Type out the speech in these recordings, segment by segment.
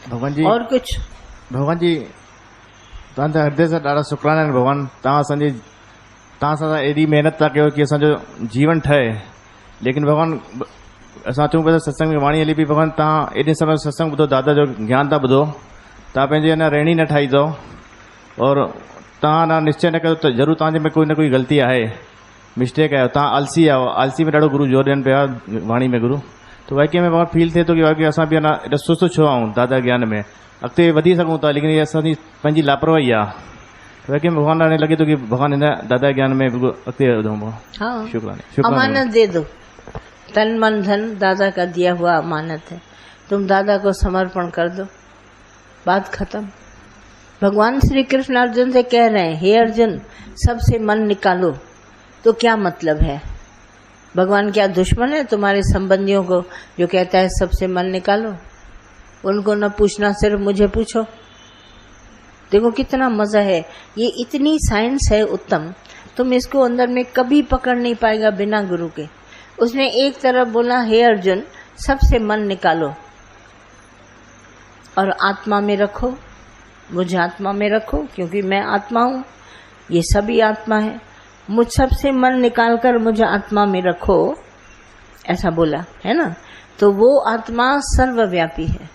भगवान जी और कुछ? भगवान जी तव्हांजा हृदय सां ॾाढा शुक्राना आहिनि भगवान। तव्हां सां एॾी महिनत था कयो कि असांजो जीवन ठहे, लेकिन भगवान असां अचूं पिया सत्संग में वाणी हली पई। भगवान तव्हां एॾे समय सत्संग ॿुधो, दादा जो ज्ञान था ॿुधो, तव्हां पंहिंजी अञा रहणी न ठाही अथव और तव्हां अञा निश्चय न कयो त ज़रूरु तव्हांजे में कोई न कोई ग़लती आहे, मिस्टेक आहे। तव्हां आलसी आहियो, आलसी में ॾाढो गुरु जोर ॾियनि पिया वाणी में गुरु। त वाकई में फील थिए थो कि वाकई असां बि अञा एॾा सुस्त छो आहियूं दादा ज्ञान में, अॻिते वधी सघूं था, लेकिन इहा असांजी पंहिंजी लापरवाही आहे। वाकई में भगवान हाणे लॻे थो कि भगवान हिन दादा ज्ञान में अॻिते वधूं। हाँ, शुक्राना। अमानत दे दो। तन मन धन दादा का दिया हुआ अमानत है, तुम दादा को समर्पण कर दो, बात खत्म। भगवान श्री कृष्ण अर्जुन से कह रहे हैं, हे अर्जुन सबसे मन निकालो। तो क्या मतलब है? भगवान क्या दुश्मन है तुम्हारे संबंधियों को जो कहता है सबसे मन निकालो? उनको न पूछना, सिर्फ मुझे पूछो। देखो कितना मजा है, ये इतनी साइंस है उत्तम, तुम इसको अंदर में कभी पकड़ नहीं पाएगा बिना गुरु के। उसने एक तरफ बोला, हे अर्जुन सबसे मन निकालो और आत्मा में रखो, मुझे आत्मा में रखो क्योंकि मैं आत्मा हूं, ये सभी आत्मा है। मुझ सबसे मन निकालकर मुझे आत्मा में रखो, ऐसा बोला है ना। तो वो आत्मा सर्वव्यापी है।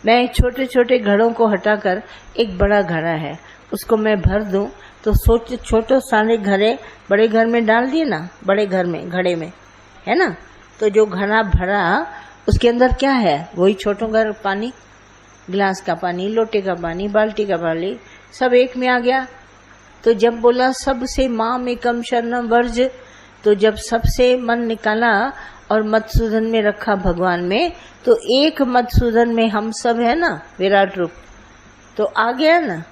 मैं छोटे छोटे घड़ों को हटाकर एक बड़ा घड़ा है उसको मैं भर दूं, तो सोच छोटे सारे घड़े बड़े घर में डाल दिए ना, बड़े घर में घड़े में है ना, तो जो घड़ा भरा उसके अंदर क्या है? वही छोटो घर, पानी, गिलास का पानी, लोटे का पानी, बाल्टी का पानी, सब एक में आ गया। तो जब बोला सबसे माम एकम शरणम वर्ज, तो जब सबसे मन निकाला और मधुसूदन में रखा भगवान में, तो एक मधुसूदन में हम सब है ना, विराट रूप, तो आ गया ना,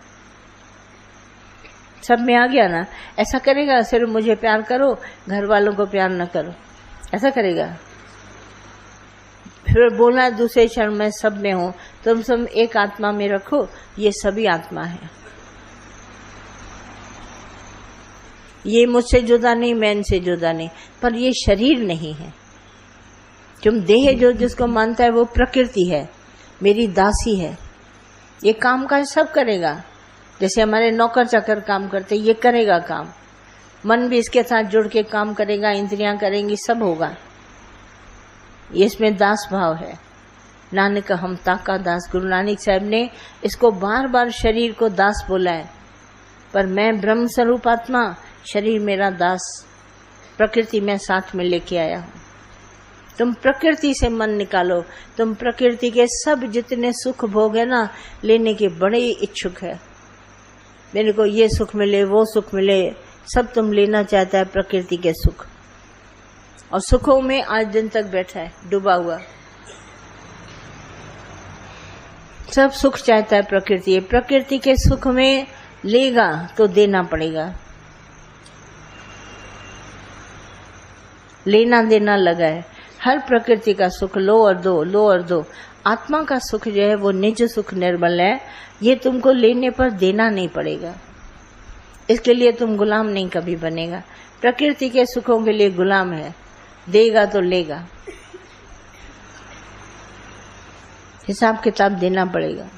सब में आ गया ना। ऐसा करेगा, सिर्फ मुझे प्यार करो, घर वालों को प्यार न करो, ऐसा करेगा? फिर बोला दूसरे क्षण में सब में हूं, तुम सब एक आत्मा में रखो, ये सभी आत्मा है, ये मुझसे जुदा नहीं, मैं इनसे जुदा नहीं, पर ये शरीर नहीं है। तुम देह जो जिसको मानता है वो प्रकृति है, मेरी दासी है, ये काम काज सब करेगा। जैसे हमारे नौकर चाकर काम करते, ये करेगा काम, मन भी इसके साथ जुड़ के काम करेगा, इंद्रियां करेंगी, सब होगा। ये इसमें दास भाव है। नानक हम ताका दास, गुरु नानक साहब ने इसको बार बार शरीर को दास बोला है, पर मैं ब्रह्म स्वरूप आत्मा, शरीर मेरा दास, प्रकृति में साथ में लेके आया हूं। तुम प्रकृति से मन निकालो, तुम प्रकृति के सब जितने सुख भोग है ना, लेने के बड़े इच्छुक है। मेरे को ये सुख मिले, वो सुख मिले, सब तुम लेना चाहता है प्रकृति के सुख, और सुखों में आज दिन तक बैठा है डूबा हुआ। सब सुख चाहता है प्रकृति, प्रकृति के सुख में लेगा तो देना पड़ेगा, लेना देना लगा है। हर प्रकृति का सुख लो और दो, लो और दो। आत्मा का सुख जो है वो निज सुख निर्मल है, ये तुमको लेने पर देना नहीं पड़ेगा, इसके लिए तुम गुलाम नहीं कभी बनेगा। प्रकृति के सुखों के लिए गुलाम है, देगा तो लेगा, हिसाब किताब देना पड़ेगा।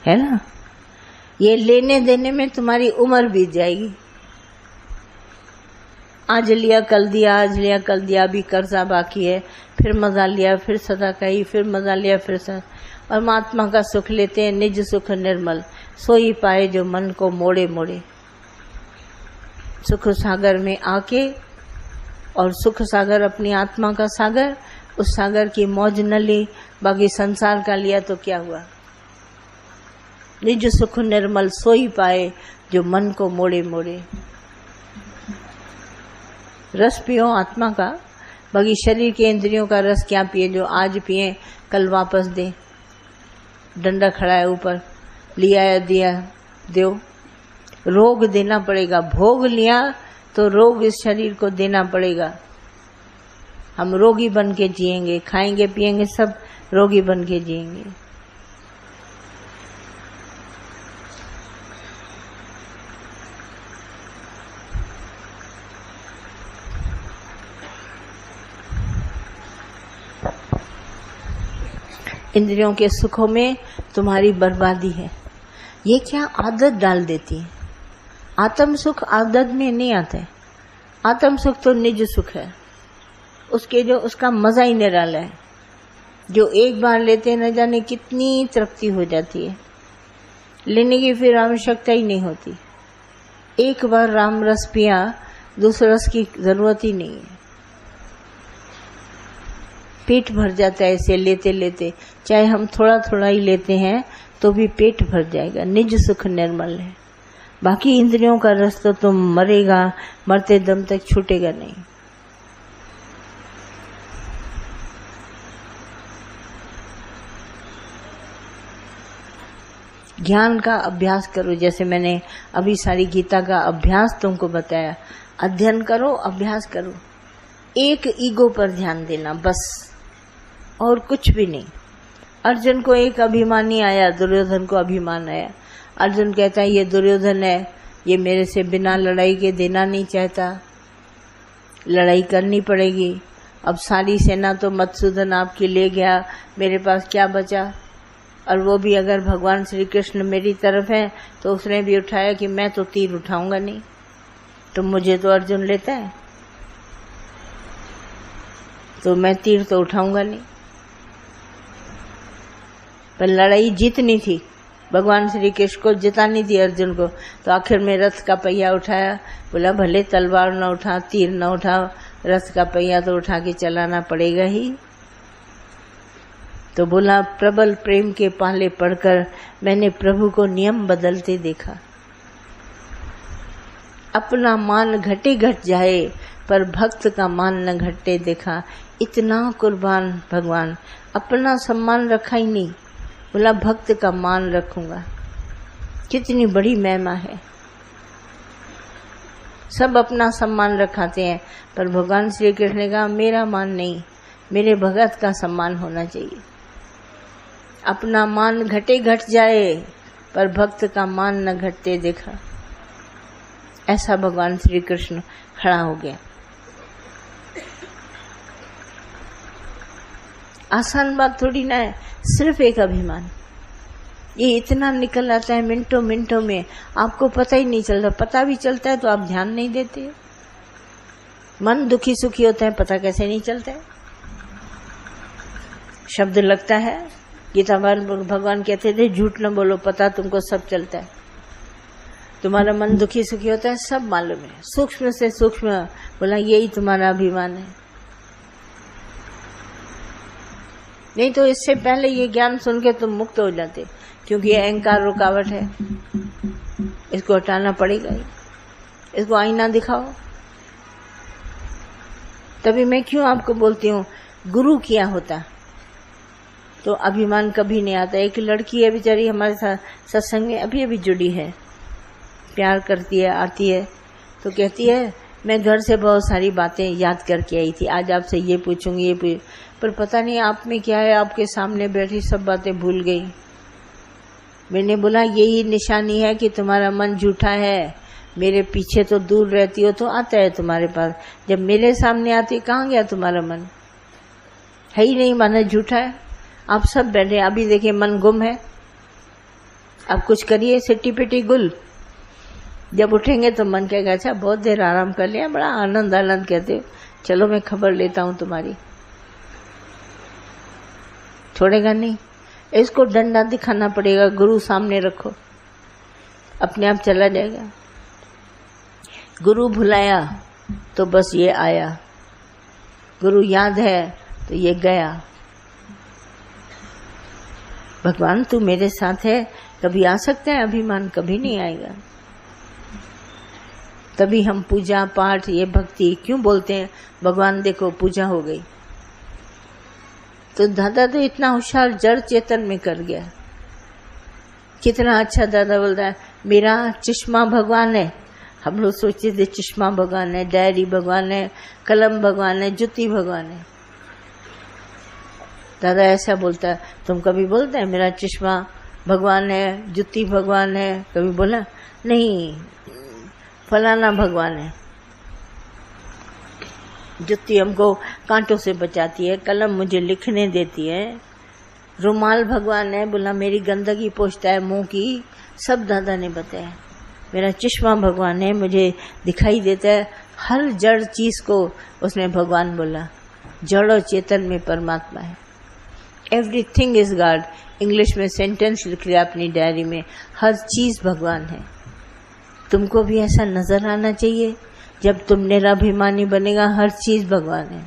है ना, ये लेने देने में तुम्हारी उम्र बीत जाएगी। आज लिया कल दिया, आज लिया कल दिया, अभी कर्जा बाकी है, फिर मजा लिया, फिर सदा कही, फिर मजा लिया, फिर सदा। और आत्मा का सुख लेते हैं, निज सुख निर्मल, सोई पाए जो मन को मोड़े मोड़े। सुख सागर में आके, और सुख सागर अपनी आत्मा का सागर, उस सागर की मौज न ली, बाकी संसार का लिया तो क्या हुआ। निज सुख निर्मल सोई पाए जो मन को मोड़े मोड़े। रस पियो आत्मा का, बाकी शरीर के इंद्रियों का रस क्या पिए, जो आज पिए कल वापस दे। डंडा खड़ा है ऊपर, लिया या दिया दो, रोग देना पड़ेगा। भोग लिया तो रोग इस शरीर को देना पड़ेगा। हम रोगी बन के जिएंगे, खाएंगे पिएंगे सब रोगी बन के जिएंगे। इंद्रियों के सुखों में तुम्हारी बर्बादी है। ये क्या आदत डाल देती है। आत्म सुख आदत में नहीं आता है। आत्म सुख तो निज सुख है, उसका मजा ही निराला है। जो एक बार लेते न जाने कितनी तृप्ति हो जाती है, लेने की फिर आवश्यकता ही नहीं होती। एक बार राम रस पिया, दूसरे रस की जरूरत ही नहीं है। पेट भर जाता है इसे लेते लेते, चाहे हम थोड़ा थोड़ा ही लेते हैं तो भी पेट भर जाएगा। निज सुख निर्मल है। बाकी इंद्रियों का रस तो तुम मरेगा, मरते दम तक छूटेगा नहीं। ज्ञान का अभ्यास करो, जैसे मैंने अभी सारी गीता का अभ्यास तुमको बताया। अध्ययन करो, अभ्यास करो। एक ईगो पर ध्यान देना बस, और कुछ भी नहीं। अर्जुन को एक अभिमान ही आया, दुर्योधन को अभिमान आया। अर्जुन कहता है ये दुर्योधन है, ये मेरे से बिना लड़ाई के देना नहीं चाहता, लड़ाई करनी पड़ेगी। अब सारी सेना तो मधुसूदन आपकी ले गया, मेरे पास क्या बचा। और वो भी अगर भगवान श्री कृष्ण मेरी तरफ है तो उसने भी उठाया कि मैं तो तीर उठाऊंगा नहीं, तो मुझे तो अर्जुन लेता है तो मैं तीर तो उठाऊंगा नहीं। पर लड़ाई जीतनी थी, भगवान श्री कृष्ण को जितानी थी अर्जुन को। तो आखिर में रथ का पहिया उठाया, बोला भले तलवार न उठा, तीर न उठा, रथ का पहिया तो उठा के चलाना पड़ेगा ही। तो बोला प्रबल प्रेम के पाले पढ़कर मैंने प्रभु को नियम बदलते देखा। अपना मान घटे घट जाए पर भक्त का मान न घटते देखा। इतना कुर्बान भगवान, अपना सम्मान रखा ही नहीं, बोला भक्त का मान रखूंगा। कितनी बड़ी महिमा है। सब अपना सम्मान रखाते हैं, पर भगवान श्री कृष्ण ने कहा मेरा मान नहीं, मेरे भगत का सम्मान होना चाहिए। अपना मान घटे घट जाए पर भक्त का मान न घटते देखा। ऐसा भगवान श्री कृष्ण खड़ा हो गया। आसान बात थोड़ी ना है, सिर्फ एक अभिमान, ये इतना निकल आता है मिनटों मिनटों में, आपको पता ही नहीं चलता। पता भी चलता है तो आप ध्यान नहीं देते। मन दुखी सुखी होता है, पता कैसे नहीं चलता है। शब्द लगता है, गीता भगवान कहते थे झूठ न बोलो, पता तुमको सब चलता है। तुम्हारा मन दुखी सुखी होता है, सब मालूम है, सूक्ष्म से सूक्ष्म। बोला यही तुम्हारा अभिमान है। नहीं तो इससे पहले ये ज्ञान सुन के तुम मुक्त हो जाते, क्योंकि ये अहंकार रुकावट है, इसको हटाना पड़ेगा ही। इसको आईना दिखाओ। तभी मैं क्यों आपको बोलती हूँ, गुरु किया होता तो अभिमान कभी नहीं आता। एक लड़की है बेचारी हमारे साथ सत्संग में अभी अभी जुड़ी है, प्यार करती है, आती है तो कहती है मैं घर से बहुत सारी बातें याद करके आई थी, आज आपसे ये पूछूंगी ये पर पता नहीं आप में क्या है, आपके सामने बैठी सब बातें भूल गई। मैंने बोला यही निशानी है कि तुम्हारा मन झूठा है। मेरे पीछे तो दूर रहती हो तो आता है तुम्हारे पास, जब मेरे सामने आती कहाँ गया तुम्हारा मन? है ही नहीं, माना झूठा है। आप सब बैठे, अभी देखिए मन गुम है। अब कुछ करिए, सिट्टी पिटी गुल। जब उठेंगे तो मन कहेगा अच्छा बहुत देर आराम कर लिया, बड़ा आनंद आनंद कहते हो, चलो मैं खबर लेता हूं तुम्हारी। छोड़ेगा नहीं, इसको डंडा दिखाना पड़ेगा, गुरु सामने रखो, अपने आप चला जाएगा। गुरु भुलाया तो बस ये आया, गुरु याद है तो ये गया। भगवान तू मेरे साथ है, कभी आ सकता है अभिमान, कभी नहीं आएगा। तभी हम पूजा पाठ ये भक्ति क्यों बोलते हैं, भगवान देखो पूजा हो गई। तो दादा तो इतना होशियार जड़ चेतन में कर गया। कितना अच्छा दादा बोलता है मेरा चश्मा भगवान है। हम लोग सोचते थे चश्मा भगवान है, डायरी भगवान है, कलम भगवान है, जुत्ती भगवान है। दादा ऐसा बोलता है। तुम कभी बोलते हैं मेरा चश्मा भगवान है, जुत्ती भगवान है? कभी बोला नहीं, फलाना भगवान है। जुत्ती हमको कांटों से बचाती है, कलम मुझे लिखने देती है, रुमाल भगवान है, बोला मेरी गंदगी पोंछता है मुंह की, सब दादा ने बताया। मेरा चश्मा भगवान है, मुझे दिखाई देता है हर जड़ चीज को, उसने भगवान बोला। जड़ और चेतन में परमात्मा है। Everything is God. इंग्लिश में सेंटेंस लिख लिया अपनी डायरी में, हर चीज भगवान है। तुमको भी ऐसा नजर आना चाहिए। जब तुम निराभिमानी बनेगा, हर चीज भगवान है।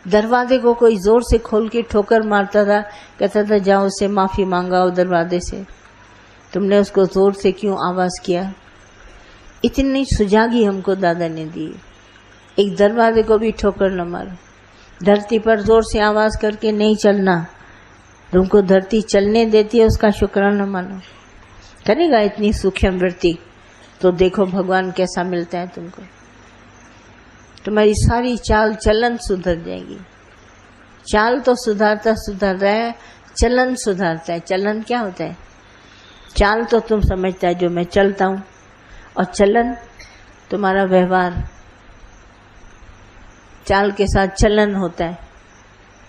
दरवाजे को कोई जोर से खोल के ठोकर मारता था, कहता था जाओ उससे माफी मांगाओ दरवाजे से। तुमने उसको जोर से क्यों आवाज किया? इतनी सुजागी हमको दादा ने दी। एक दरवाजे को भी ठोकर न मारो। धरती पर जोर से आवाज करके नहीं चलना। तुमको धरती चलने देती है, उसका शुक्राना मानो। करेगा इतनी सूक्ष्म वृत्ति तो देखो भगवान कैसा मिलता है तुमको। तुम्हारी सारी चाल चलन सुधर जाएगी। चाल तो सुधारता सुधारता है, चलन सुधारता है। चलन क्या होता है? चाल तो तुम समझता है जो मैं चलता हूं, और चलन तुम्हारा व्यवहार। चाल के साथ चलन होता है,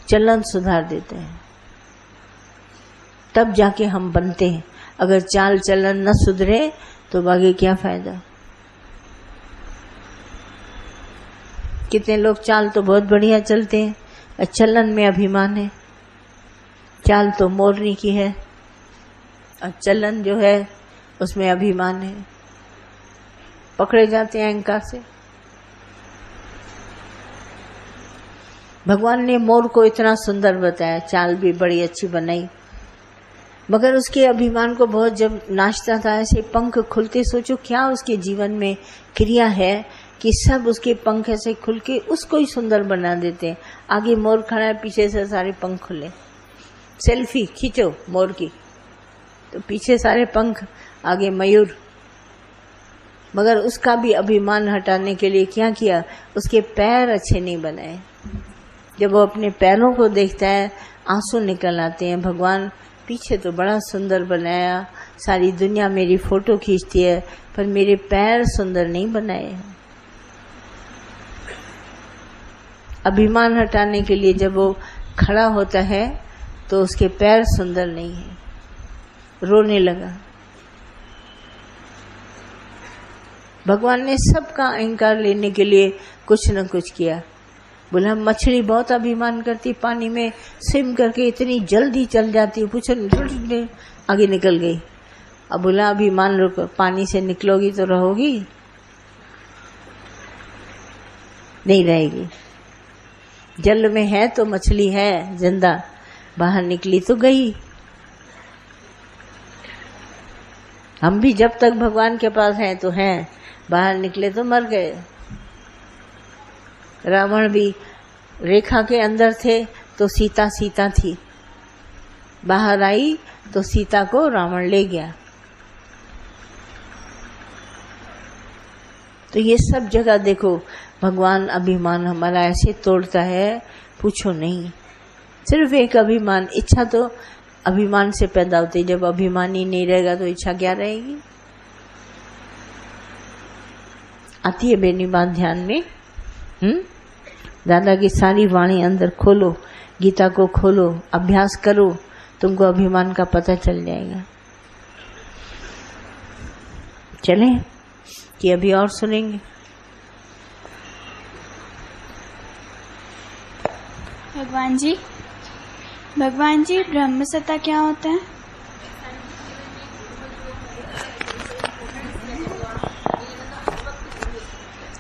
चलन सुधार देते हैं, तब जाके हम बनते हैं। अगर चाल चलन न सुधरे तो बाकी क्या फायदा। कितने लोग चाल तो बहुत बढ़िया चलते हैं, और चलन में अभिमान है। चाल तो मोरनी की है और चलन जो है उसमें अभिमान है। पकड़े जाते हैं अहंकार से। भगवान ने मोर को इतना सुंदर बताया, चाल भी बड़ी अच्छी बनाई, मगर उसके अभिमान को बहुत जब नाचता था, ऐसे पंख खुलते, सोचो क्या उसके जीवन में क्रिया है कि सब उसके पंख ऐसे खुल के उसको ही सुंदर बना देते हैं। आगे मोर खड़ा है, पीछे से सारे पंख खुले। सेल्फी खींचो मोर की तो पीछे सारे पंख, आगे मयूर। मगर उसका भी अभिमान हटाने के लिए क्या किया? उसके पैर अच्छे नहीं बनाए। जब वो अपने पैरों को देखता है, आंसू निकल आते हैं। भगवान पीछे तो बड़ा सुंदर बनाया, सारी दुनिया मेरी फोटो खींचती है, पर मेरे पैर सुंदर नहीं बनाए हैं। अभिमान हटाने के लिए जब वो खड़ा होता है तो उसके पैर सुंदर नहीं है। रोने लगा। भगवान ने सबका अहंकार लेने के लिए कुछ न कुछ किया। बोला मछली बहुत अभिमान करती, पानी में स्विम करके इतनी जल्दी चल जाती, पूछो आगे निकल गई। अब बोला अभिमान रुको, पानी से निकलोगी तो रहोगी? नहीं रहेगी। जल में है तो मछली है जिंदा, बाहर निकली तो गई। हम भी जब तक भगवान के पास हैं तो हैं, बाहर निकले तो मर गए। रावण भी रेखा के अंदर थे तो सीता सीता थी, बाहर आई तो सीता को रावण ले गया। तो ये सब जगह देखो भगवान अभिमान हमारा ऐसे तोड़ता है, पूछो नहीं। सिर्फ एक अभिमान, इच्छा तो अभिमान से पैदा होती है। जब अभिमान ही नहीं रहेगा तो इच्छा क्या रहेगी? आती है बेनी बात ध्यान में। दादा की सारी वाणी अंदर खोलो, गीता को खोलो, अभ्यास करो, तुमको अभिमान का पता चल जाएगा। चलें कि अभी और सुनेंगे? भगवान जी ब्रह्म सत्ता क्या होता है?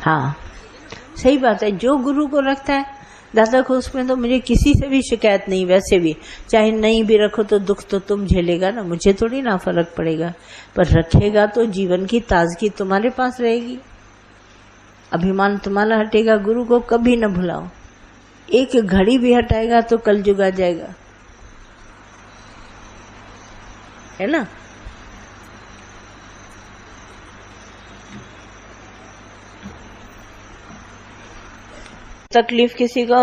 हाँ सही बात है। जो गुरु को रखता है दादा को, उसमें तो मुझे किसी से भी शिकायत नहीं। वैसे भी चाहे नहीं भी रखो तो दुख तो तुम झेलेगा ना, मुझे थोड़ी ना फर्क पड़ेगा, पर रखेगा तो जीवन की ताजगी तुम्हारे पास रहेगी। अभिमान तुम्हारा हटेगा। गुरु को कभी न भुलाओ। एक घड़ी भी हटाएगा तो कल जुग आ जाएगा, है ना। तकलीफ किसी को